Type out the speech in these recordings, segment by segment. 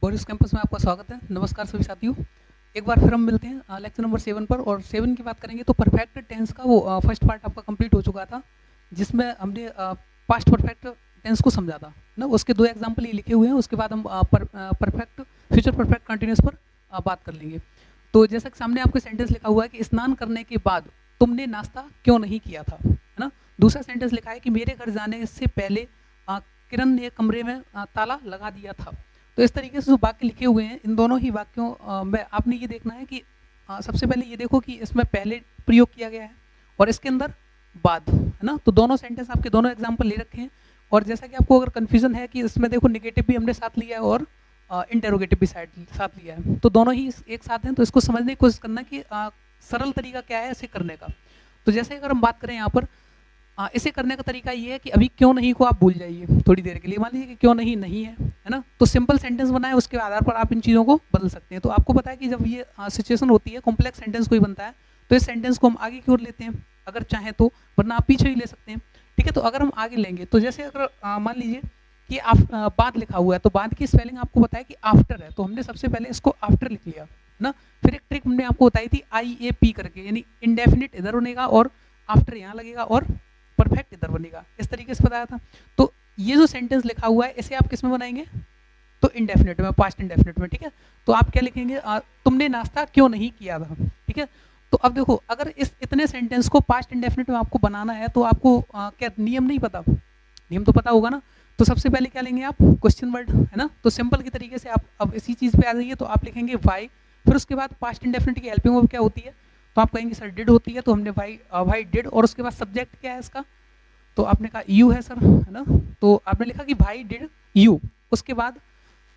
Forest campus में आपका स्वागत है। नमस्कार सभी साथियों, एक बार फिर हम मिलते हैं लेक्चर नंबर 7 पर। और 7 की बात करेंगे तो परफेक्ट टेंस का वो फर्स्ट पार्ट आपका कंप्लीट हो चुका था, जिसमें हमने पास्ट परफेक्ट टेंस को समझा था ना। उसके दो एग्जाम्पल ये लिखे हुए हैं। उसके बाद हम परफेक्ट फ्यूचर परफेक्ट कंटिन्यूस पर बात कर लेंगे। तो जैसा कि सामने आपके सेंटेंस लिखा हुआ है कि स्नान करने के बाद तुमने नाश्ता क्यों नहीं किया था, है ना। दूसरा सेंटेंस लिखा है कि मेरे घर जाने से पहले किरण ने कमरे में ताला लगा दिया था। तो इस तरीके से जो वाक्य लिखे हुए हैं, इन दोनों ही वाक्यों में आपने ये देखना है कि सबसे पहले ये देखो कि इसमें पहले प्रयोग किया गया है और इसके अंदर बाद, है ना। तो दोनों सेंटेंस आपके दोनों एग्जाम्पल ले रखे हैं। और जैसा कि आपको अगर कन्फ्यूजन है कि इसमें देखो निगेटिव भी हमने साथ लिया है और इंटेरोगेटिव भी साथ लिया है, तो दोनों ही एक साथ हैं। तो इसको समझने की कोशिश करना कि सरल तरीका क्या है इसे करने का। तो जैसे अगर हम बात करें यहाँ पर, इसे करने का तरीका ये है कि अभी क्यों नहीं को आप भूल जाइए थोड़ी देर के लिए। मान लीजिए कि क्यों नहीं नहीं है ना। तो सिंपल सेंटेंस बनाए, उसके आधार पर आप इन चीज़ों को बदल सकते हैं। तो आपको पता है कि जब ये सिचुएशन होती है, कॉम्प्लेक्स सेंटेंस कोई बनता है, तो इस सेंटेंस को हम आगे की ओर लेते हैं अगर चाहें तो, वरना आप पीछे ही ले सकते हैं। ठीक है, तो अगर हम आगे लेंगे तो जैसे अगर मान लीजिए कि बाद लिखा हुआ है, तो बाद की स्पेलिंग आपको पता है कि आफ्टर है, तो हमने सबसे पहले इसको आफ्टर लिख लिया ना। फिर एक ट्रिक हमने आपको बताई थी IAP करके, यानी इंडेफिनिट इधर बनेगा और आफ्टर यहाँ लगेगा और परफेक्ट इधर बनेगा। इस तरीके से बताया था। तो ये जो सेंटेंस लिखा हुआ है इसे आप किस में बनाएंगे, तो इंडेफिनिट में, पास्ट इंडेफिनिट में। ठीक है, तो आप क्या लिखेंगे, तुमने नाश्ता क्यों नहीं किया था। ठीक है, तो अब देखो अगर इस इतने सेंटेंस को पास्ट इंडेफिनिट में आपको बनाना है, तो आपको क्या नियम नहीं पता, नियम तो पता होगा ना। तो सबसे पहले क्या लेंगे आप, क्वेश्चन वर्ड, है ना। तो सिंपल की तरीके से आप अब इसी चीज़ पे आ जाइए। तो आप लिखेंगे वाई, फिर उसके बाद पास्ट इंडेफिनिट की हेल्पिंग वर्ब क्या होती है, तो आप कहेंगे सर डिड होती है, तो हमने वाई डिड। और उसके बाद सब्जेक्ट क्या है इसका, तो आपने कहा यू है सर, है ना। तो आपने लिखा कि भाई डिड यू। उसके बाद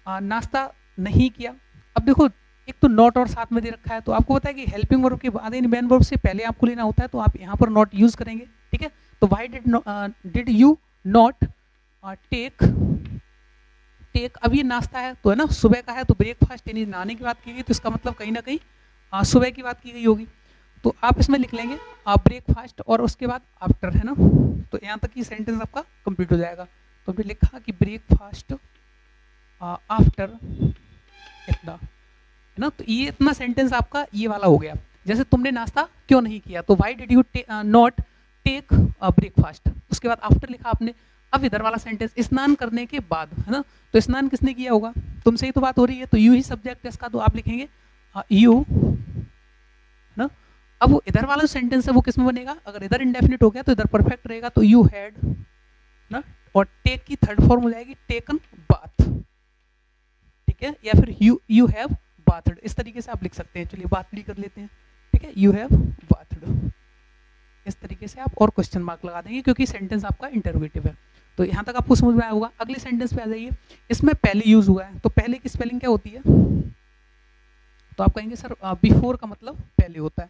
नाश्ता नहीं किया। अब देखो एक तो नॉट और साथ में दे रखा है, तो आपको पता है कि हेल्पिंग वर्ब के बाद मेन वर्ब से पहले आपको लेना होता है, तो आप यहाँ पर नॉट यूज करेंगे। ठीक है, तो why did you not take. अब ये नाश्ता है तो, है ना, सुबह का है, तो ब्रेकफास्ट यानी नहाने की बात की गई, तो इसका मतलब कहीं ना कहीं सुबह की बात की गई होगी। तो आप इसमें लिख लेंगे ब्रेकफास्ट और उसके बाद आफ्टर, है ना। तो यहाँ तक की सेंटेंस आपका कंप्लीट हो जाएगा। तो हमने लिखा कि ब्रेकफास्ट आफ्टर इतना, है ना। तो ये इतना सेंटेंस आपका ये वाला हो गया। जैसे तुमने नाश्ता क्यों नहीं किया, तो why did you not take breakfast. उसके बाद आफ्टर लिखा आपने। अब इधर वाला सेंटेंस स्नान करने के बाद, है ना। तो स्नान किसने किया होगा, तुमसे ही तो बात हो रही है, तो यू ही सब्जेक्ट है इसका, तो आप लिखेंगे यू, है ना। अब वो इधर वाला जो सेंटेंस है वो किस में बनेगा, अगर इधर इंडेफिनिट हो गया तो इधर परफेक्ट रहेगा, तो यू हैड ना। और टेक की थर्ड फॉर्म हो जाएगी टेकन बाथ। ठीक है, या फिर यू हैव बाथड, इस तरीके से आप लिख सकते हैं। चलिए बात भी कर लेते हैं। ठीक है, यू हैव बाथड, इस तरीके से आप और क्वेश्चन मार्क लगा देंगे क्योंकि सेंटेंस आपका इंटरोगेटिव है। तो यहाँ तक आपको समझ में आया होगा। अगले सेंटेंस पे आ जाइए। इसमें पहले यूज हुआ है, तो पहले की स्पेलिंग क्या होती है, तो आप कहेंगे सर बिफोर का मतलब पहले होता है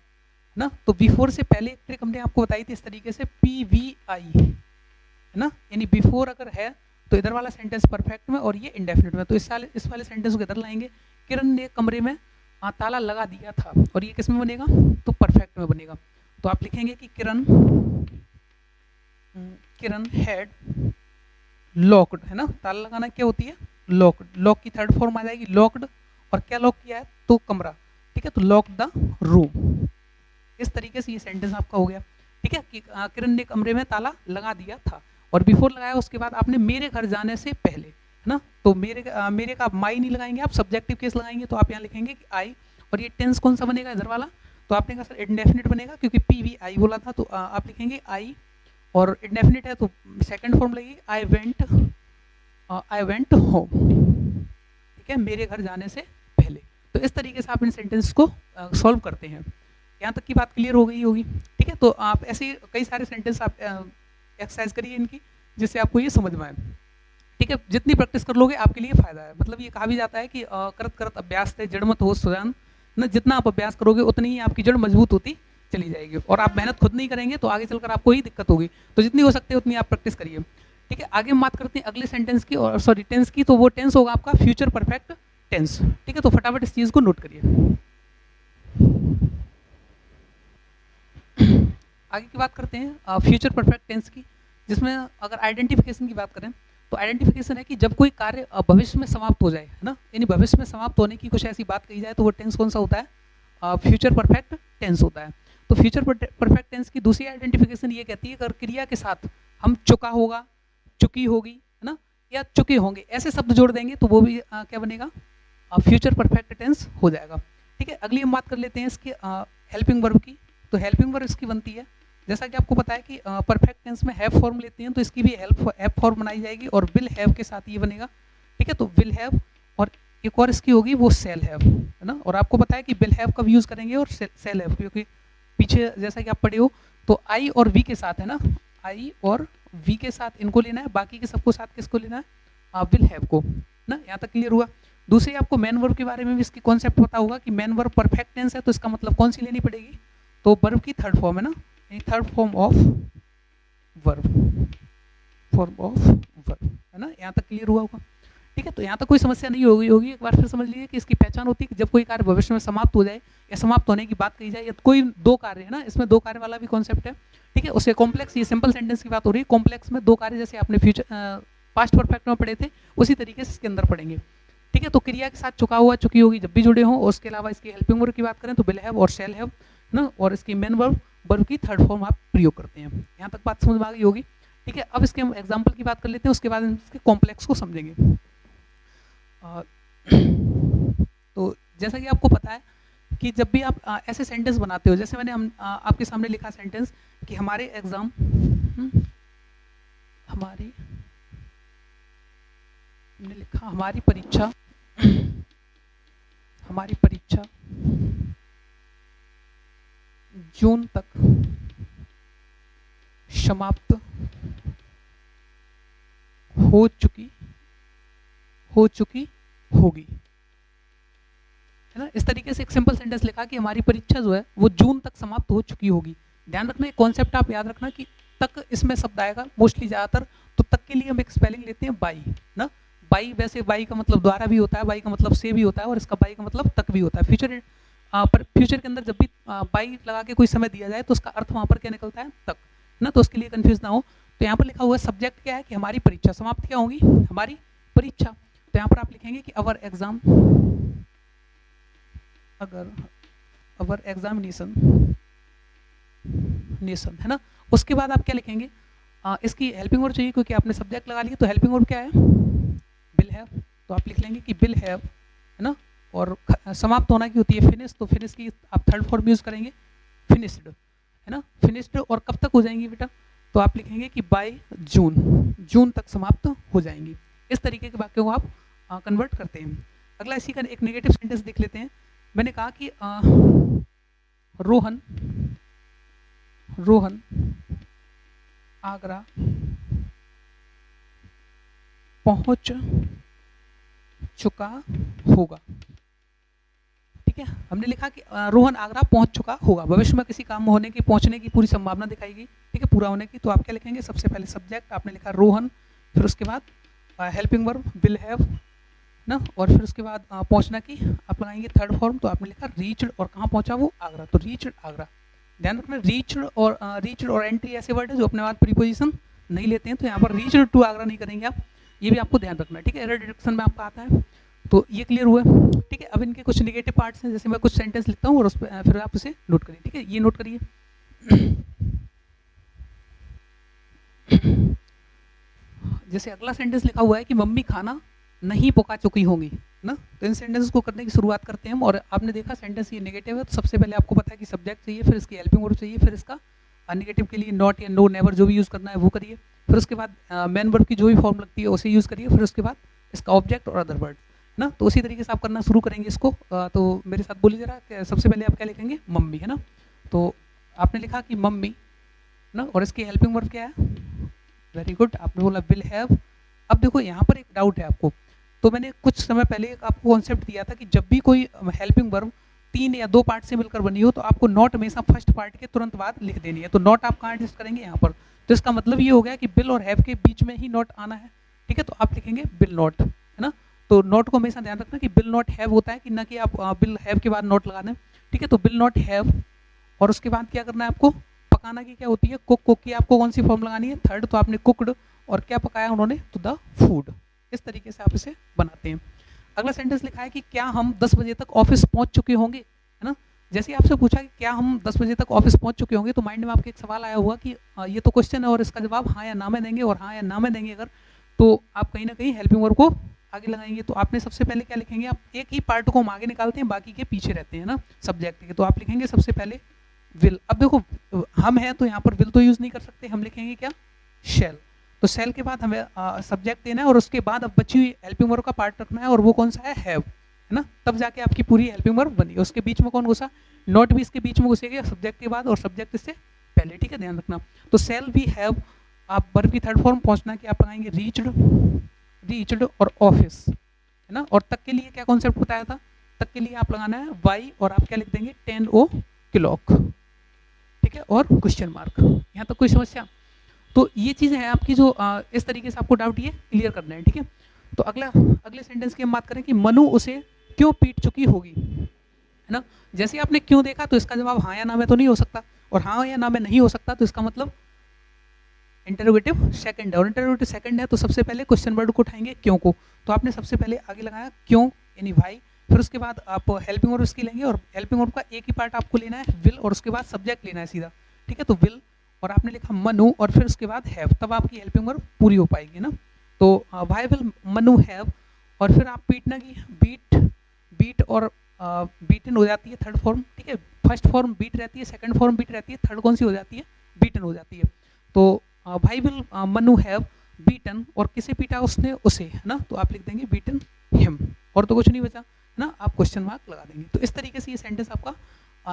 ना। तो बिफोर से पहले एक ट्रिक हमने आपको बताई थी इस तरीके से, PVI, है ना। यानी बिफोर अगर है तो इधर वाला सेंटेंस परफेक्ट में और ये इंडेफिनिट में। तो इस वाले सेंटेंस को इधर लाएंगे, किरण ने कमरे में ताला लगा दिया था, और ये किस में बनेगा, तो परफेक्ट में बनेगा। तो आप लिखेंगे कि किरण हैड लॉक्ड, है ना। ताला लगाना क्या होती है, लॉक्ड। लॉक की थर्ड फॉर्म आ जाएगी लॉक्ड, और क्या लॉक किया है, तो कमरा। ठीक है, तो लॉक द रूम। इस तरीके से ये सेंटेंस आपका हो गया। ठीक है, कि किरण ने कमरे में ताला लगा दिया था, और बिफोर लगाया, उसके बाद आपने मेरे घर जाने से पहले, है ना। तो मेरे का माई नहीं लगाएंगे आप, सब्जेक्टिव केस लगाएंगे, तो आप यहाँ लिखेंगे कि आई। और ये टेंस कौन सा बनेगा इधर वाला, तो आपने कहा सर इंडेफिनिट बनेगा क्योंकि PVI बोला था, तो आप लिखेंगे आई, और इंडेफिनिट है तो सेकंड फॉर्म लगेगी आई वेंट होम। ठीक है, मेरे घर जाने से पहले। तो इस तरीके से आप इन सेंटेंस को सॉल्व करते हैं। यहाँ तक की बात क्लियर हो गई होगी। ठीक है, तो आप ऐसे कई सारे सेंटेंस आप एक्सरसाइज करिए इनकी, जिससे आपको ये समझ में आए। ठीक है, जितनी प्रैक्टिस कर लोगे आपके लिए फायदा है। मतलब ये कहा भी जाता है कि करत करत अभ्यास से जड़ मत हो सुजान ना। जितना आप अभ्यास करोगे उतनी ही आपकी जड़ मजबूत होती चली जाएगी, और आप मेहनत खुद नहीं करेंगे तो आगे चलकर आपको ही दिक्कत होगी। तो जितनी हो सकती है उतनी आप प्रैक्टिस करिए। ठीक है, आगे हम बात करते हैं अगले सेंटेंस की, और सॉरी टेंस की। तो वो टेंस होगा आपका फ्यूचर परफेक्ट टेंस। ठीक है, तो फटाफट इस चीज को नोट करिए। आगे की बात करते हैं फ्यूचर परफेक्ट टेंस की, जिसमें अगर आइडेंटिफिकेशन की बात करें तो आइडेंटिफिकेशन है कि जब कोई कार्य भविष्य में समाप्त हो जाए, है ना, यानी भविष्य में समाप्त होने की कुछ ऐसी बात कही जाए तो वो टेंस कौन सा होता है, फ्यूचर परफेक्ट टेंस होता है। तो फ्यूचर परफेक्ट टेंस की दूसरी आइडेंटिफिकेशन ये कहती है अगर क्रिया के साथ हम चुका होगा, चुकी होगी, है ना, या चुके होंगे ऐसे शब्द जोड़ देंगे तो वो भी क्या बनेगा, फ्यूचर परफेक्ट टेंस हो जाएगा। ठीक है, अगली हम बात कर लेते हैं इसके हेल्पिंग वर्ब की। तो हेल्पिंग वर्ब इसकी बनती है, जैसा कि आपको पता है कि परफेक्ट टेंस में हैव फॉर्म लेते हैं तो इसकी भी हैव फॉर्म बनाई जाएगी और विल हैव के साथ ये बनेगा। ठीक है, तो विल हैव और एक और इसकी होगी वो सेल हैव, है ना। और आपको पता है कि विल हैव कब यूज करेंगे और सेल हैव, क्योंकि पीछे जैसा कि आप पढ़े हो तो आई और वी के साथ, है ना, आई और वी के साथ इनको लेना है, बाकी के सबको साथ किसको लेना है, विल हैव को, ना। यहाँ तक क्लियर हुआ। दूसरी आपको मेन वर्ब के बारे में भी इसकी कॉन्सेप्ट पता होगा कि मेन वर्ब परफेक्ट टेंस है तो इसका मतलब कौन सी लेनी पड़ेगी, तो वर्ब की थर्ड फॉर्म, है ना, थर्ड फॉर्म ऑफ वर्ब, है ना। यहाँ तक क्लियर हुआ होगा। ठीक है, तो यहाँ तक कोई समस्या नहीं होगी। एक बार फिर समझ लीजिए कि इसकी पहचान होती है कि जब कोई कार्य भविष्य में समाप्त हो जाए या समाप्त होने की बात कही जाए या कोई दो कार्य, है ना, इसमें दो कार्य वाला भी कॉन्सेप्ट है। ठीक है, उससे कॉम्प्लेक्स, ये सिंपल सेंटेंस की बात हो रही है, कॉम्प्लेक्स में दो कार्य जैसे आपने फ्यूचर पास्ट परफेक्ट में पढ़े थे उसी तरीके से इसके अंदर पढ़ेंगे। ठीक है, तो क्रिया के साथ चुका हुआ, चुकी होगी जब भी जुड़े हों, और उसके अलावा इसकी हेल्पिंग वर्ब की बात करें तो विल हैव और शैल हैव, ना, और इसकी मेन वर्ब की थर्ड फॉर्म आप प्रयोग करते हैं। यहाँ तक बात समझ में आ गई होगी। ठीक है, अब इसके हम एग्जाम्पल की बात कर लेते हैं, उसके बाद इसके कॉम्प्लेक्स को समझेंगे। तो जैसा कि आपको पता है कि जब भी आप ऐसे सेंटेंस बनाते हो, जैसे मैंने आपके सामने लिखा सेंटेंस कि हमारे एग्जाम, हमने लिखा हमारी परीक्षा जून तक समाप्त हो चुकी होगी, है ना। इस तरीके से एक सिंपल सेंटेंस लिखा कि हमारी परीक्षा जो है वो जून तक समाप्त हो चुकी होगी। ध्यान रखना, एक कॉन्सेप्ट आप याद रखना कि तक इसमें शब्द आएगा मोस्टली ज़्यादातर, तो तक के लिए हम एक स्पेलिंग लेते हैं बाई, ना। बाई, वैसे बाई का मतलब द्वारा भी होता है, बाई का मतलब से भी होता है, और इसका बाई का मतलब तक भी होता है। फ्यूचर के अंदर जब भी बाई लगा के कोई समय दिया जाए तो उसका अर्थ वहाँ पर क्या निकलता है, तक, ना। तो उसके लिए कंफ्यूज ना हो, तो यहाँ पर लिखा हुआ सब्जेक्ट क्या है कि हमारी परीक्षा, समाप्त क्या होगी, हमारी परीक्षा। तो यहाँ पर आप लिखेंगे कि अवर एग्जामिनेशन, है ना। उसके बाद आप क्या लिखेंगे, इसकी हेल्पिंग वर्ब चाहिए क्योंकि आपने सब्जेक्ट लगा लिया, तो हेल्पिंग वर्ब क्या है, विल हैव। तो आप लिख लेंगे कि विल हैव, है ना। और समाप्त होना की होती है फिनिश, तो फिनिश की आप थर्ड फॉर्म यूज करेंगे फिनिश्ड, है ना, फिनिश्ड। और कब तक हो जाएंगी बेटा, तो आप लिखेंगे कि बाय जून तक समाप्त हो जाएंगी। इस तरीके के वाक्यों को आप कन्वर्ट करते हैं। अगला इसी का एक नेगेटिव सेंटेंस देख लेते हैं। मैंने कहा कि रोहन आगरा पहुंच चुका होगा। ठीक है, हमने लिखा कि रोहन आगरा पहुंच चुका होगा, भविष्य में किसी काम होने की, पहुंचने की पूरी संभावना दिखाएगी। ठीक है, पूरा होने की। तो आप क्या लिखेंगे, सबसे पहले सब्जेक्ट आपने लिखा रोहन, फिर उसके बाद हेल्पिंग वर्ब विल हैव, ना, और फिर उसके बाद पहुंचना की आप लगाएंगे थर्ड फॉर्म, तो आपने लिखा रीच्ड, और कहाँ पहुंचा वो, आगरा, तो रीच्ड आगरा। ध्यान रखना, रीच्ड और एंट्री ऐसे वर्ड है जो अपने बाद प्रीपोजिशन नहीं लेते हैं, तो यहाँ पर रीच्ड टू आगरा नहीं करेंगे आप, ये भी आपको ध्यान रखना है। ठीक है, एरर डिटेक्शन में आपका आता है, तो ये क्लियर हुआ। ठीक है, अब इनके कुछ नेगेटिव पार्ट्स हैं, जैसे मैं कुछ सेंटेंस लिखता हूँ और उस पर फिर आप उसे नोट करिए। ठीक है, ये नोट करिए। जैसे अगला सेंटेंस लिखा हुआ है कि मम्मी खाना नहीं पका चुकी होंगी, ना। तो इन सेंटेंस को करने की शुरुआत करते हैं हम, और आपने देखा सेंटेंस ये नेगेटिव है, तो सबसे पहले आपको पता है कि सब्जेक्ट चाहिए, फिर इसकी हेल्पिंग वर्ब चाहिए, फिर इसका नेगेटिव के लिए नॉट या नो, नेवर जो भी यूज़ करना है वो करिए, फिर उसके बाद मेन वर्ब की जो भी फॉर्म लगती है उसे यूज़ करिए, फिर उसके बाद इसका ऑब्जेक्ट और अदर वर्ड, ना। तो उसी तरीके से आप करना शुरू करेंगे इसको। तो मेरे साथ बोलिए जरा, सबसे पहले आप क्या लिखेंगे, मम्मी, है ना। तो आपने लिखा कि मम्मी, ना, और इसकी हेल्पिंग वर्ब क्या है, वेरी गुड, आपने बोला विल हैव। अब देखो यहाँ पर एक डाउट है आपको, तो मैंने कुछ समय पहले आपको कॉन्सेप्ट दिया था कि जब भी कोई हेल्पिंग वर्ब 3 या 2 पार्ट से मिलकर बनी हो तो आपको नॉट हमेशा फर्स्ट पार्ट के तुरंत बाद लिख देनी है। तो नॉट आप कहाँ एडजस्ट करेंगे, यहाँ पर। तो इसका मतलब ये हो गया कि बिल और हैव के बीच में ही नॉट आना है। ठीक है, तो आप लिखेंगे बिल नॉट, है ना। तो नॉट को हमेशा ध्यान रखना कि बिल नॉट हैव होता है, कि ना कि आप बिल हैव के बाद नॉट लगा दें। ठीक है, तो बिल नॉट हैव, और उसके बाद क्या करना है आपको, पकाना की क्या होती है, कुक की आपको कौन सी फॉर्म लगानी है, थर्ड, तो आपने कुकड, और क्या पकाया उन्होंने, तो द फूड। इस तरीके से आप इसे बनाते हैं। अगला सेंटेंस लिखा है कि क्या हम 10 बजे तक ऑफिस पहुंच चुके होंगे, है ना। जैसे आपसे पूछा कि क्या हम 10 बजे तक ऑफिस पहुंच चुके होंगे, तो माइंड में आपके एक सवाल आया होगा कि ये तो क्वेश्चन है और इसका जवाब हाँ या ना में देंगे, और हाँ या ना में देंगे अगर, तो आप कहीं ना कहीं हेल्पिंग वर्ब को आगे लगाएंगे। तो आपने सबसे पहले क्या लिखेंगे, आप एक ही पार्ट को हम आगे निकालते हैं, बाकी के पीछे रहते हैं ना सब्जेक्ट के। तो आप लिखेंगे सबसे पहले विल। अब देखो हम हैं तो यहाँ पर विल तो यूज नहीं कर सकते, हम लिखेंगे क्या, शेल। तो शेल के बाद हमें सब्जेक्ट देना है और उसके बाद अब बची हुई हेल्पिंग वर्ब का पार्ट रखना है, और वो कौन सा है, हैव, है ना। तब जाके आपकी पूरी हेल्पिंग वर्ब बनी। उसके बीच में कौन घुसा, नॉट भी इसके बीच में घुसेगी सब्जेक्ट के बाद, और सब्जेक्ट इससे पहले, ठीक है, ध्यान रखना। तो शेल भी हैव, आप वर्ब की थर्ड फॉर्म पहुंचना कि आप लगाएंगे रीच्ड और ऑफिस, है ना। और तक के लिए क्या कॉन्सेप्ट बताया था, तक के लिए आप लगाना है वाई, और आप क्या लिख देंगे 10 o'clock, ठीक है, और क्वेश्चन मार्क। यहाँ तक कोई समस्या। तो ये चीज़ें हैं आपकी जो इस तरीके से आपको डाउट ये क्लियर करना है, ठीक है। तो अगले सेंटेंस की हम बात करें कि मनु उसे क्यों पीट चुकी होगी, है ना। जैसे आपने क्यों देखा तो इसका जवाब हाँ या ना में तो नहीं हो सकता, और हाँ या ना में नहीं हो सकता तो इसका मतलब इंटरोगेटिव सेकंड है, और इंटरोगेटिव सेकंड है तो सबसे पहले क्वेश्चन वर्ड को उठाएंगे क्यों को। तो आपने सबसे पहले आगे लगाया क्यों यानी भाई, फिर उसके बाद आप हेल्पिंग वर्ब उसकी लेंगे, और हेल्पिंग वर्ब का एक ही पार्ट आपको लेना है विल, और उसके बाद सब्जेक्ट लेना है सीधा, ठीक है। तो विल, और आपने लिखा मनु, और फिर उसके बाद हैव, तब आपकी हेल्पिंग वर्ब पूरी हो पाएगी ना। तो वाई विल मनु हैव, और फिर आप पीटना की बीट और बीटन हो जाती है थर्ड फॉर्म, ठीक है। फर्स्ट फॉर्म बीट रहती है, सेकंड फॉर्म बीट रहती है, थर्ड कौन सी हो जाती है, बीटन हो जाती है। तो भाई विल मनु हैव बीटन, और किसे पीटा उसने, उसे, है ना। तो आप लिख देंगे बीटन हिम, और तो कुछ नहीं बचा, है ना। आप क्वेश्चन मार्क लगा देंगे। तो इस तरीके से ये सेंटेंस आपका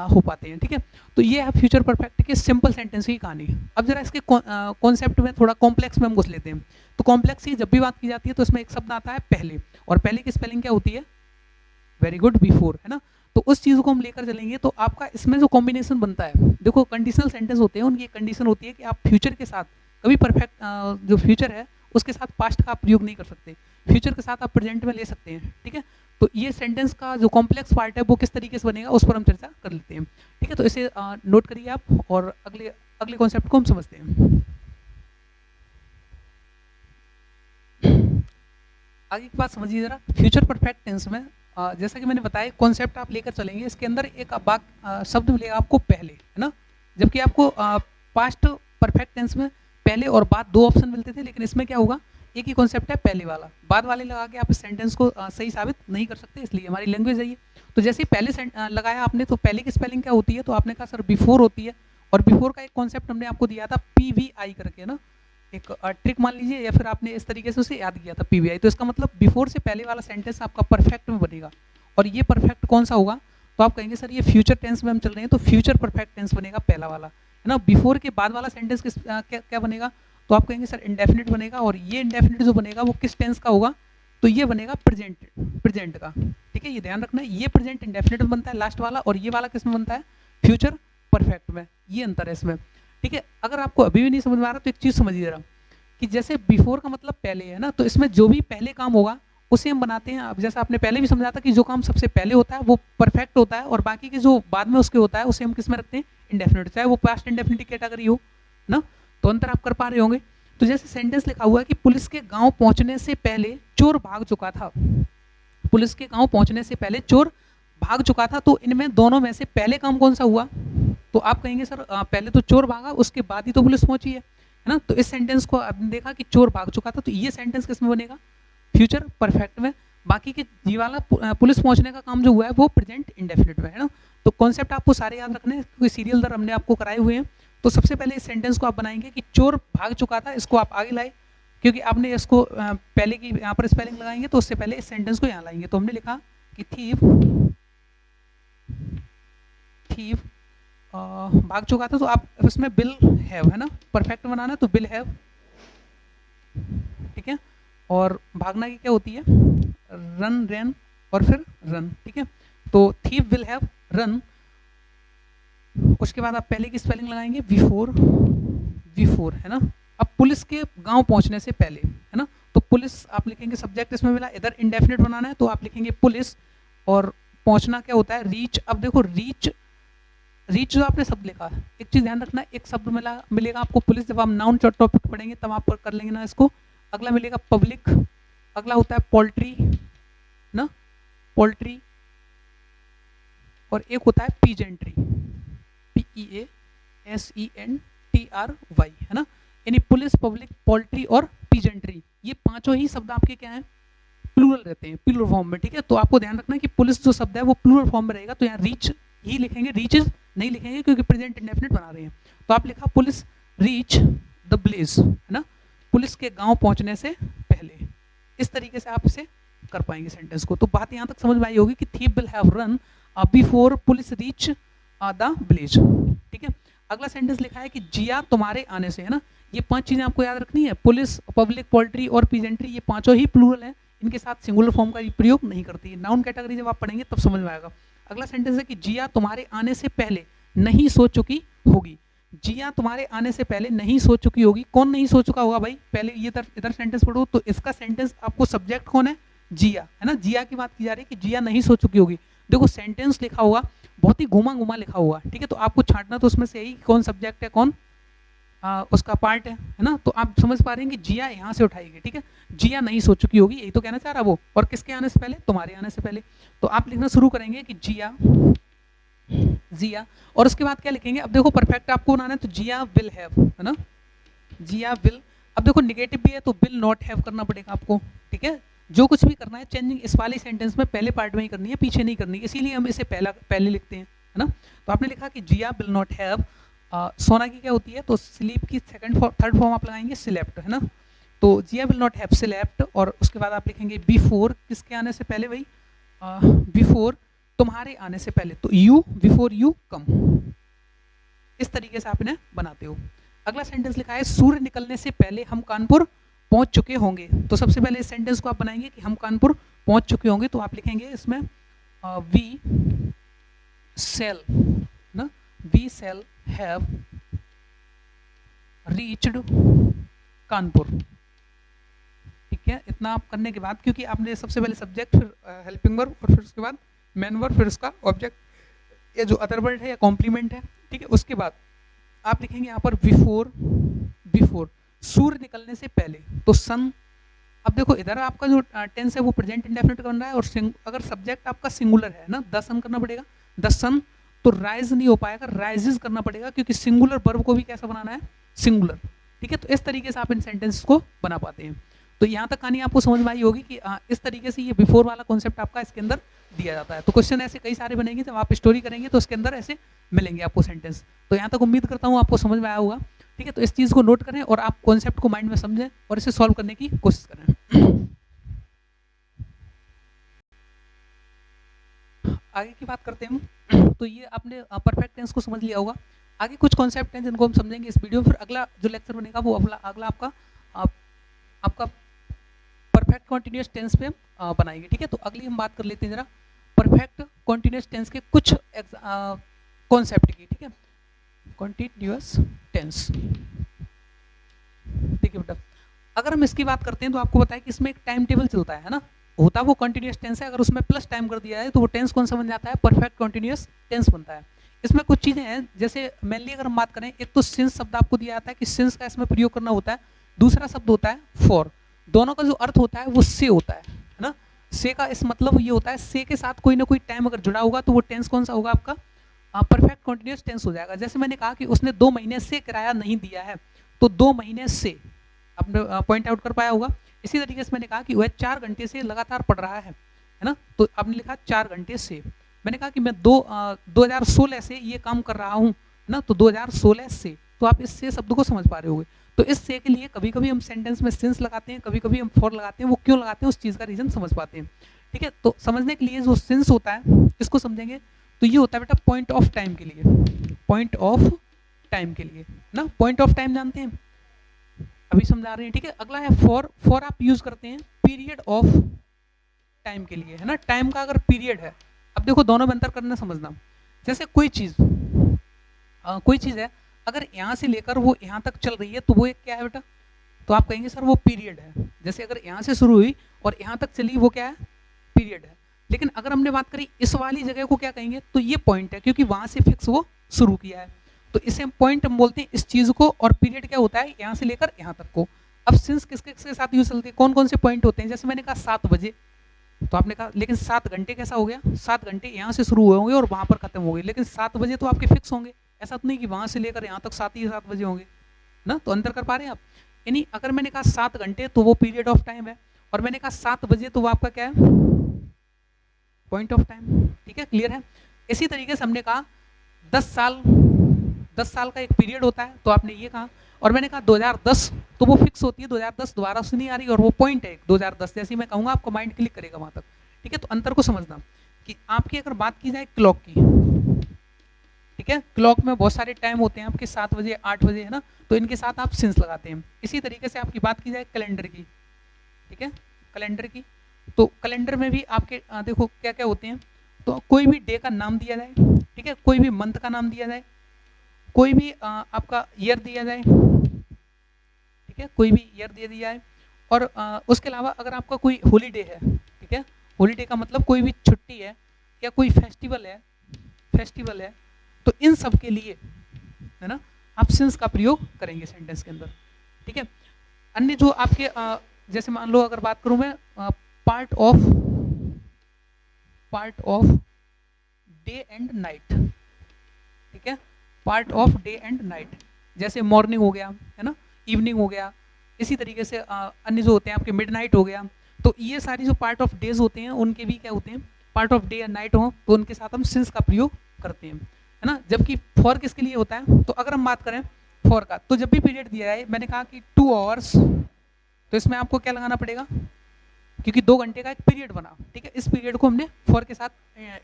हो पाते हैं, ठीक है। तो ये है फ्यूचर परफेक्ट के सिंपल सेंटेंस की कहानी। अब जरा इसके कॉन्सेप्ट में थोड़ा कॉम्प्लेक्स में हम घुस लेते हैं। तो कॉम्प्लेक्स की जब भी बात की जाती है तो इसमें एक शब्द आता है पहले, और पहले की स्पेलिंग क्या होती है, वेरी गुड, बिफोर, है ना। तो उस चीज़ को हम लेकर चलेंगे तो आपका इसमें जो कॉम्बिनेशन बनता है, देखो कंडीशनल सेंटेंस होते हैं, उनकी एक कंडीशन होती है कि आप फ्यूचर के साथ कभी परफेक्ट जो फ्यूचर है उसके साथ पास्ट का आप प्रयोग नहीं कर सकते, फ्यूचर के साथ आप प्रेजेंट में ले सकते हैं, ठीक है। तो ये सेंटेंस का जो कॉम्प्लेक्स पार्ट है वो किस तरीके से बनेगा उस पर हम चर्चा कर लेते हैं, ठीक है। तो इसे नोट करिए आप, और अगले कॉन्सेप्ट को हम समझते हैं। आगे की बात समझिए जरा। फ्यूचर परफेक्ट टेंस में जैसा कि मैंने बताया कॉन्सेप्ट आप लेकर चलेंगे, इसके अंदर एक शब्द मिलेगा आपको पहले, है ना। जबकि आपको पास्ट परफेक्ट टेंस में पहले और बाद दो ऑप्शन मिलते थे, लेकिन इसमें क्या होगा, एक ही कॉन्सेप्ट है पहले वाला, बाद वाले लगा के आप इस सेंटेंस को सही साबित नहीं कर सकते, इसलिए हमारी लैंग्वेज है ये। तो जैसे पहले लगाया आपने, तो पहले की स्पेलिंग क्या होती है, तो आपने कहा सर बिफोर होती है, और बिफोर का एक कॉन्सेप्ट हमने आपको दिया था PVI करके, ना, एक ट्रिक मान लीजिए, या फिर आपने इस तरीके से उसे याद किया था PVI। तो इसका मतलब बिफोर से पहले वाला सेंटेंस आपका परफेक्ट में बनेगा, और ये परफेक्ट कौन सा होगा, तो आप कहेंगे सर ये फ्यूचर टेंस में हम चल रहे हैं तो फ्यूचर परफेक्ट टेंस बनेगा पहला वाला, है ना। बिफोर के बाद वाला सेंटेंस क्या बनेगा, तो आप कहेंगे सर इंडेफिनिट बनेगा, और ये इंडेफिनिट जो बनेगा वो किस टेंस का होगा, तो ये बनेगा प्रेजेंट का, ठीक है। ये ध्यान रखना है, ये प्रेजेंट इंडेफिनिट में बनता है लास्ट वाला, और ये वाला किस में बनता है, फ्यूचर परफेक्ट में, ये अंतर है इसमें, ठीक है। अगर आपको अभी भी नहीं समझ में आ रहा तो एक चीज समझिए जरा, कि जैसे बिफोर का मतलब पहले है ना, तो इसमें जो भी पहले काम होगा उसे हम बनाते हैं। अब जैसा आपने पहले भी समझा था कि जो काम सबसे पहले होता है वो परफेक्ट होता है, और बाकी के जो बाद में उसके होता है उसे हम किस में रखते हैं, इंडेफिनिट, चाहे वो पास्ट इंडेफिनिट कैटेगरी हो ना। तो अंतर आप कर पा रहे होंगे। तो जैसे सेंटेंस लिखा हुआ है कि पुलिस के गांव पहुंचने से पहले चोर भाग चुका था, पुलिस के गांव पहुंचने से पहले चोर भाग चुका था, तो इनमें दोनों में से पहले काम कौन सा हुआ, तो आप कहेंगे सर पहले तो चोर भागा, उसके बाद ही तो पुलिस पहुंची है ना। तो इस सेंटेंस को आपने देखा कि चोर भाग चुका था, तो ये सेंटेंस किस में बनेगा, फ्यूचर परफेक्ट में। बाकी के जी वाला पुलिस पहुंचने का काम जो हुआ है वो प्रेजेंट इंडेफिनिट में, है ना। तो कॉन्सेप्ट आपको सारे याद रखने हैं, क्योंकि सीरियल दर हमने आपको कराए हुए हैं। तो सबसे पहले इस सेंटेंस को आप बनाएंगे कि चोर भाग चुका था, इसको आप आगे लाए, क्योंकि आपने इसको पहले की यहाँ पर स्पेलिंग लगाएंगे तो उससे पहले इस सेंटेंस को यहाँ लाएंगे। तो हमने लिखा कि थीव भाग चुका था, तो आप इसमें बिल हैव, है ना, परफेक्ट बनाना है तो बिल हैव, ठीक है। और भागना की क्या होती है, रन रैन, और फिर रन, ठीक है। तो थीव विल हैव रन, उसके बाद आप पहले की स्पेलिंग लगाएंगे बिफोर, है ना। अब पुलिस के गांव पहुंचने से पहले, है ना, तो पुलिस आप लिखेंगे सब्जेक्ट इसमें मिला, इधर इंडेफिनिट बनाना है तो आप लिखेंगे पुलिस, और पहुंचना क्या होता है, रीच। अब देखो रीच रीच जो आपने शब्द लिखा है, एक चीज ध्यान रखना, एक शब्द मिलेगा आपको पुलिस, जब आप नाउन टॉपिक पढ़ेंगे तब आप कर लेंगे ना इसको। अगला मिलेगा पब्लिक, अगला होता है पोल्ट्री ना, पोल्ट्री, और एक होता है पीजेंट्री, PEASENTRY, है ना। यानी पुलिस, पब्लिक, पोल्ट्री और पीजेंट्री, ये पांचों ही शब्द आपके क्या हैं, प्लूरल रहते हैं, प्लूरल फॉर्म में, ठीक है। तो आपको ध्यान रखना कि पुलिस जो शब्द है वो प्लूरल फॉर्म में रहेगा, तो यहाँ रीच ही लिखेंगे, रीचेस नहीं लिखेंगे क्योंकि प्रेजेंट इंडेफिनिट बना रहे हैं। तो आप लिखा पुलिस रीच द ब्लेज, है ना, पुलिस के गांव पहुंचने से पहले। इस तरीके से आप इसे कर पाएंगे सेंटेंस को। तो बात यहाँ तक समझ में आई होगी कि thief will have run before police reach the blaze, ठीक है। अगला सेंटेंस लिखा है कि जिया तुम्हारे आने से, है ना। ये पांच चीजें आपको याद रखनी है, पुलिस, पब्लिक, पोल्ट्री और पीजेंट्री, ये पांचों ही प्लूरल है, इनके साथ सिंगुलर फॉर्म का प्रयोग नहीं करती है। नाउन कैटेगरी जब आप पढ़ेंगे तब समझ में आएगा। अगला सेंटेंस है कि जिया तुम्हारे आने से पहले नहीं सो चुकी होगी। जिया तुम्हारे आने से पहले नहीं सो चुकी होगी, कौन नहीं सो चुका होगा भाई, पहले ये इधर सेंटेंस पढ़ो, तो इसका सेंटेंस आपको सब्जेक्ट कौन है, जिया, है ना। जिया की बात की जा रही है कि जिया नहीं सो चुकी होगी। देखो सेंटेंस लिखा होगा बहुत ही घुमा घुमा लिखा हुआ, ठीक है, तो आपको छांटना तो उसमें से यही कौन सब्जेक्ट है, कौन उसका पार्ट है ना। तो आप समझ पा रहे हैं कि जिया यहाँ से उठाएगी, ठीक है, जिया नहीं सो चुकी होगी, यही तो कहना चाह रहा वो, और किसके आने से पहले, तुम्हारे आने से पहले। तो आप लिखना शुरू करेंगे कि जिया, जिया, और उसके बाद क्या लिखेंगे, अब देखो परफेक्ट आपको बनाना है, तो जिया विल हैव, है ना, जिया विल। अब देखो निगेटिव भी है तो विल नॉट हैव करना पड़ेगा आपको, ठीक है। जो कुछ भी करना है चेंजिंग इस वाली सेंटेंस में पहले पार्ट में ही करनी है, पीछे नहीं करनी, इसीलिए हम इसे पहले लिखते हैं, है ना। तो आपने लिखा कि जिया विल नॉट हैव, सोना की क्या होती है, तो स्लीप की थर्ड फॉर्म आप लगाएंगे स्लेप्ट, है ना। तो जिया विल नॉट हैव स्लेप्ट, और उसके बाद आप लिखेंगे बिफोर, किसके आने से पहले भाई, बिफोर तुम्हारे आने से पहले, तो यू, बिफोर यू कम। इस तरीके से आप इन्हें बनाते हो। अगला सेंटेंस लिखा है सूर्य निकलने से पहले हम कानपुर पहुंच चुके होंगे। तो सबसे पहले इस सेंटेंस को आप बनाएंगे कि हम कानपुर पहुंच चुके होंगे, तो आप लिखेंगे इसमें वी सेल ना, we shall have reached Kanpur, ठीक है। इतना आप करने के बाद, क्योंकि आपने सबसे पहले सब्जेक्ट, फिर हेल्पिंग वर्ब, और फिर उसके बाद मेन वर्ब, फिर उसका ऑब्जेक्ट, ये जो अदर वर्ड है या कॉम्प्लीमेंट है, ठीक है। उसके बाद आप लिखेंगे यहाँ पर बिफोर, बिफोर सूर्य निकलने से पहले, तो सन। अब देखो इधर आपका जो टेंस है वो प्रेजेंट इंडेफिनिट बन रहा है, और अगर सब्जेक्ट आपका सिंगुलर है ना, द सन करना पड़ेगा, द सन, तो राइज नहीं हो पाएगा, राइजेस करना पड़ेगा, क्योंकि सिंगुलर वर्ब को भी कैसा बनाना है, सिंगुलर, ठीक है। तो इस तरीके से आप इन सेंटेंस को बना पाते हैं। तो यहाँ तक कहानी आपको समझ में आई होगी कि इस तरीके से ये बिफोर वाला कॉन्सेप्ट आपका इसके अंदर दिया जाता है। तो क्वेश्चन ऐसे कई सारे बनेंगे, जब आप स्टोरी करेंगे तो उसके अंदर ऐसे मिलेंगे आपको सेंटेंस। तो यहाँ तक उम्मीद करता हूँ आपको समझ में आया होगा, ठीक है। तो इस चीज़ को नोट करें और आप कॉन्सेप्ट को माइंड में समझें और इसे सॉल्व करने की कोशिश करें। आगे की बात करते हैं हम। तो ये आपने परफेक्ट टेंस को समझ लिया होगा। आगे कुछ कॉन्सेप्ट हैं जिनको हम समझेंगे इस वीडियो में, फिर अगला जो लेक्चर बनेगा वो अगला आपका परफेक्ट कॉन्टिन्यूअस टेंस पे बनाएंगे, ठीक है। तो अगली हम बात कर लेते हैं जरा परफेक्ट कॉन्टिन्यूअस टेंस के कुछ कॉन्सेप्ट की, ठीक है। कॉन्टिन्यूअस टेंस, देखिए बेटा, अगर हम इसकी बात करते हैं तो आपको बताया कि इसमें एक टाइम टेबल चलता है ना, होता वो कॉन्टिन्यूअस टेंस है, अगर उसमें प्लस टाइम कर दिया है तो वो टेंस कौन सा बन जाता है, परफेक्ट कॉन्टिन्यूअस टेंस बनता है। इसमें कुछ चीजें हैं, जैसे मेनली अगर हम बात करें, एक तो सिंस शब्द आपको दिया जाता है कि सिंस का इसमें प्रयोग करना होता है, दूसरा शब्द होता है फॉर, दोनों का जो अर्थ होता है वो से होता है ना। से का इस मतलब ये होता है, से के साथ कोई ना कोई टाइम अगर जुड़ा होगा तो वो टेंस कौन सा होगा आपका, परफेक्ट कॉन्टिन्यूअस टेंस हो जाएगा। जैसे मैंने कहा कि उसने 2 महीने से किराया नहीं दिया है, तो 2 महीने से आपने पॉइंट आउट कर पाया होगा। इसी तरीके से मैंने कहा कि वह 4 घंटे से लगातार पढ़ रहा है ना, तो आपने लिखा 4 घंटे से। मैंने कहा कि मैं 2016 से ये काम कर रहा हूँ ना, तो 2016 से, तो आप इस से शब्द को समझ पा रहे होंगे। तो इस से के लिए कभी कभी हम सेंटेंस में सिंस लगाते हैं, कभी कभी हम फॉर लगाते हैं, वो क्यों लगाते हैं उस चीज़ का रीजन समझ पाते हैं, ठीक है। तो समझने के लिए जो सिंस होता है इसको समझेंगे, तो ये होता है बेटा पॉइंट ऑफ टाइम के लिए, पॉइंट ऑफ टाइम के लिए ना, पॉइंट ऑफ टाइम जानते हैं, अभी समझा रहे हैं, ठीक है। अगला है फॉर, फॉर आप यूज करते हैं पीरियड ऑफ टाइम के लिए, है ना, टाइम का अगर पीरियड है। अब देखो दोनों में अंतर करना समझना, जैसे कोई चीज़ है, अगर यहाँ से लेकर वो यहाँ तक चल रही है तो वो एक क्या है बेटा, तो आप कहेंगे सर वो पीरियड है। जैसे अगर यहाँ से शुरू हुई और यहाँ तक चली, वो क्या है, पीरियड है। लेकिन अगर हमने बात करी इस वाली जगह को क्या कहेंगे, तो ये पॉइंट है, क्योंकि वहाँ से फिक्स वो शुरू किया है। तो इसे पॉइंट हम बोलते हैं इस चीज़ को, और पीरियड क्या होता है यहाँ से लेकर यहाँ तक को। अब सिंस किसके किसके साथ यूज चलती है, कौन कौन से पॉइंट होते हैं, जैसे मैंने कहा 7 बजे, तो आपने कहा लेकिन 7 घंटे कैसा हो गया, 7 घंटे यहाँ से शुरू हुए होंगे और वहाँ पर खत्म हो गए, लेकिन 7 बजे तो आपके फिक्स होंगे, ऐसा तो नहीं कि वहाँ से लेकर यहाँ तक 7 बजे होंगे ना। तो अंतर कर पा रहे हैं आप। यानी अगर मैंने कहा 7 घंटे तो वो पीरियड ऑफ टाइम है, और मैंने कहा 7 बजे तो वो आपका क्या है, पॉइंट ऑफ टाइम। ठीक है, क्लियर है। इसी तरीके से हमने कहा 10 साल का एक पीरियड होता है, तो आपने ये कहा, और मैंने कहा 2010 तो वो फिक्स होती है, 2010 दोबारा से नहीं आ रही, और वो पॉइंट है 2010, जैसे ही मैं कहूँगा आपको माइंड क्लिक करेगा वहाँ तक। ठीक है, तो अंतर को समझना कि आपकी अगर बात की जाए क्लॉक की, ठीक है, क्लॉक में बहुत सारे टाइम होते हैं आपके, 7 बजे 8 बजे है ना, तो इनके साथ आप सिंस लगाते हैं। इसी तरीके से आपकी बात की जाए कैलेंडर की, ठीक है, कैलेंडर की, तो कैलेंडर में भी आपके देखो क्या क्या होते हैं, तो कोई भी डे का नाम दिया जाए, ठीक है, कोई भी मंथ का नाम दिया जाए, कोई भी आपका ईयर दिया जाए, ठीक है, कोई भी ईयर दे दिया है, और उसके अलावा अगर आपका कोई हॉलीडे है, ठीक है, हॉलीडे का मतलब कोई भी छुट्टी है या कोई फेस्टिवल है, तो इन सब के लिए है ना आप सिंस का प्रयोग करेंगे सेंटेंस के अंदर। ठीक है, अन्य जो आपके जैसे मान लो अगर बात करूं मैं part of day and night, ठीक है, part of day and night, जैसे मॉर्निंग हो गया है ना, इवनिंग हो गया, इसी तरीके से अन्य जो होते हैं आपके मिडनाइट हो गया, तो ये सारी जो पार्ट ऑफ डेज होते हैं उनके भी क्या होते हैं, पार्ट ऑफ डे या नाइट हो, तो उनके साथ हम सिंस का प्रयोग करते हैं, है ना। जबकि फॉर किसके लिए होता है, तो अगर हम बात करें फॉर का, तो जब भी पीरियड दिया है, मैंने कहा कि 2 आवर्स, तो इसमें आपको क्या लगाना पड़ेगा, क्योंकि 2 घंटे का एक पीरियड बना, ठीक है, इस पीरियड को हमने फॉर के साथ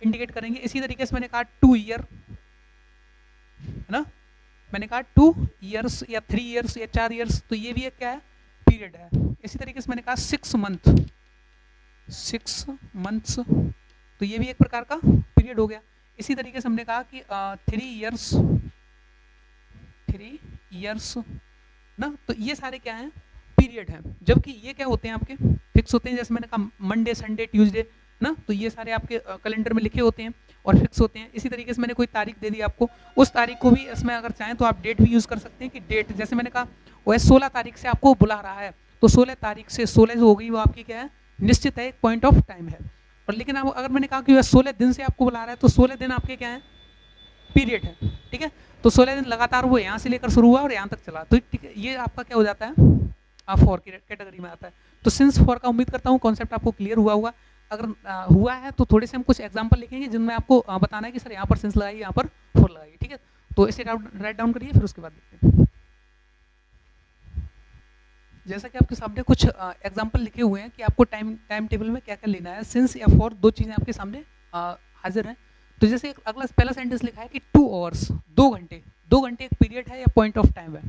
इंडिकेट करेंगे। इसी तरीके से मैंने कहा 2 ईयर, है ना, मैंने कहा 2 ईयर्स या 3 ईयर्स या 4 ईयर्स, तो ये भी एक क्या है, पीरियड है। इसी तरीके से मैंने कहा 6 मंथ्स, तो ये भी एक प्रकार का पीरियड हो गया। इसी तरीके से हमने कहा कि 3 ईयर्स ना, तो ये सारे क्या हैं, पीरियड हैं। जबकि ये क्या होते हैं आपके, फिक्स होते हैं, जैसे मैंने कहा मंडे संडे ट्यूसडे ना, तो ये सारे आपके कैलेंडर में लिखे होते हैं और फिक्स होते हैं। इसी तरीके से मैंने कोई तारीख दे दी आपको, उस तारीख को भी इसमें अगर चाहें तो आप डेट भी यूज़ कर सकते हैं कि डेट, जैसे मैंने कहा वह 16 तारीख से आपको बुला रहा है, तो 16 तारीख से 16 जो हो गई वो आपकी क्या है, निश्चित है, एक पॉइंट ऑफ टाइम है। और लेकिन अब अगर मैंने कहा कि वह 16 दिन से आपको बुला रहा है, तो 16 दिन आपके क्या है, पीरियड है। ठीक है, तो 16 दिन लगातार वो यहाँ से लेकर शुरू हुआ और यहाँ तक चला, तो ठीक है, ये आपका क्या हो जाता है, फॉर की कैटेगरी में आता है। तो सिंस फॉर का उम्मीद करता हूँ कॉन्सेप्ट आपको क्लियर हुआ होगा। अगर हुआ है तो थोड़े से हम कुछ एग्जांपल लिखेंगे जिनमें आपको बताना है कि सर यहाँ पर सिंस लगाइए, यहाँ पर फॉर लगाइए। ठीक है, तो इसे राइट डाउन करिए, फिर उसके बाद देखते हैं। जैसा कि आपके सामने कुछ एग्जांपल लिखे हुए हैं कि आपको टाइम टेबल में क्या क्या लेना है, सिंस या फॉर, दो चीज़ें आपके सामने हाजिर हैं। तो जैसे अगला पहला सेंटेंस लिखा है कि 2 आवर्स, 2 घंटे, 2 घंटे एक पीरियड है या पॉइंट ऑफ टाइम है,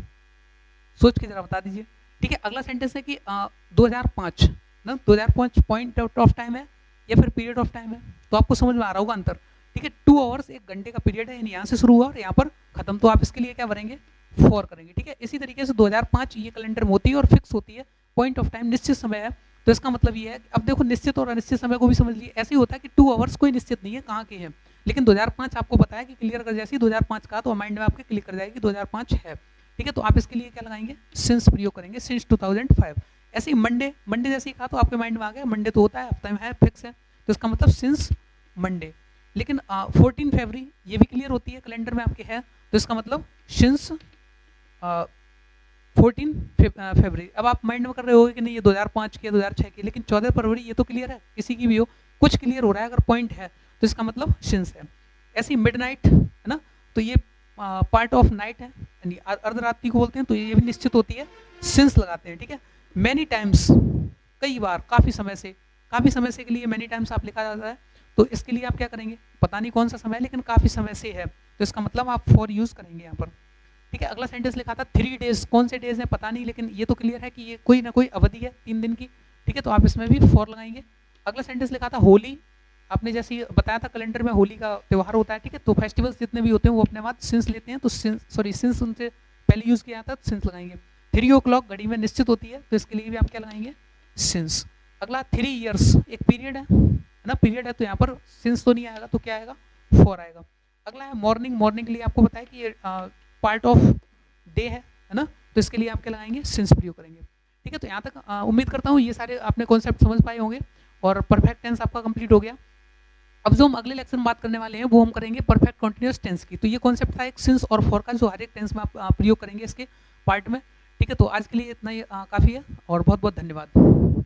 सोच के जरा बता दीजिए। ठीक है, अगला सेंटेंस है कि 2005 ना, 2005 पॉइंट ऑफ टाइम है या फिर पीरियड ऑफ टाइम है, तो आपको समझ में आ रहा होगा अंतर। ठीक है, 2 आवर्स एक घंटे का पीरियड है, यानी यहाँ से शुरू हुआ और यहाँ पर खत्म, तो आप इसके लिए क्या भरेंगे, फॉर करेंगे। ठीक है, इसी तरीके से 2005 ये कैलेंडर में होती है और फिक्स होती है, पॉइंट ऑफ टाइम निश्चित समय है, तो इसका मतलब ये है। अब देखो निश्चित और अनिश्चित समय को भी समझ लिए, ऐसे ही होता है कि 2 आवर्स कोई निश्चित नहीं है कहाँ के हैं, लेकिन 2005 आपको बताया कि क्लियर कर, जैसे ही 2005 का तो माइंड में आपके क्लिक कर जाएगी 2005 है। ठीक है, तो आप इसके लिए क्या लगाएंगे, सिंस प्रयोग करेंगे, सिंस 2005। ऐसे ही मंडे जैसे ही कहा तो आपके माइंड में आ गया, मंडे तो होता है, हफ्ते में है, फिक्स है, तो इसका मतलब सिंस मंडे। लेकिन 14 फरवरी ये भी क्लियर होती है, कैलेंडर में आपके है, तो इसका मतलब सिंस 14 फरवरी। अब आप माइंड में कर रहे होगे कि नहीं ये 2005 की 2006 की, लेकिन 14 फरवरी ये तो क्लियर है, किसी की भी हो, कुछ क्लियर हो रहा है अगर पॉइंट है तो इसका मतलब सिंस है। ऐसे ही मिडनाइट है ना, तो ये पार्ट ऑफ नाइट है, यानी अर्धरात्रि को बोलते हैं, तो ये भी निश्चित होती है, सिंस लगाते हैं। ठीक है, मैनी टाइम्स, कई बार, काफ़ी समय से के लिए मैनी टाइम्स आप लिखा जाता है, तो इसके लिए आप क्या करेंगे, पता नहीं कौन सा समय है लेकिन काफ़ी समय से है, तो इसका मतलब आप फॉर यूज़ करेंगे यहाँ पर। ठीक है, अगला सेंटेंस लिखा था 3 डेज, कौन से डेज हैं पता नहीं, लेकिन ये तो क्लियर है कि ये कोई ना कोई अवधि है 3 दिन की। ठीक है, तो आप इसमें भी फॉर लगाएंगे। अगला सेंटेंस लिखा था होली, आपने जैसे बताया था कैलेंडर में होली का त्यौहार होता है। ठीक है, तो फेस्टिवल्स जितने भी होते हैं वो अपने बाद सिंस लेते हैं, तो सिंस उनसे पहले यूज़ किया था, तो सिंस लगाएंगे। 3 o'clock घड़ी में निश्चित होती है, तो इसके लिए भी आप क्या लगाएंगे, सिंस। अगला 3 ईयर्स, एक पीरियड है ना, पीरियड है, तो यहाँ पर सिंस तो नहीं आएगा, तो क्या आएगा, फॉर आएगा। अगला है मॉर्निंग। मॉर्निंग के लिए आपको बताया कि ये पार्ट ऑफ डे है ना, तो इसके लिए आप क्या लगाएंगे, सिंस प्रयोग करेंगे। ठीक है, तो यहाँ तक उम्मीद करता हूँ ये सारे आपने कॉन्सेप्ट समझ पाए होंगे और परफेक्ट टेंस आपका कंप्लीट हो गया। अब जो हम अगले लेक्चर में बात करने वाले हैं वो हम करेंगे परफेक्ट कंटिन्यूअस टेंस की। तो ये कॉन्सेप्ट था एक सिंस और फॉर का, जो हर एक टेंस में आप प्रयोग करेंगे इसके पार्ट में। ठीक है, तो आज के लिए इतना ही काफ़ी है और बहुत बहुत धन्यवाद।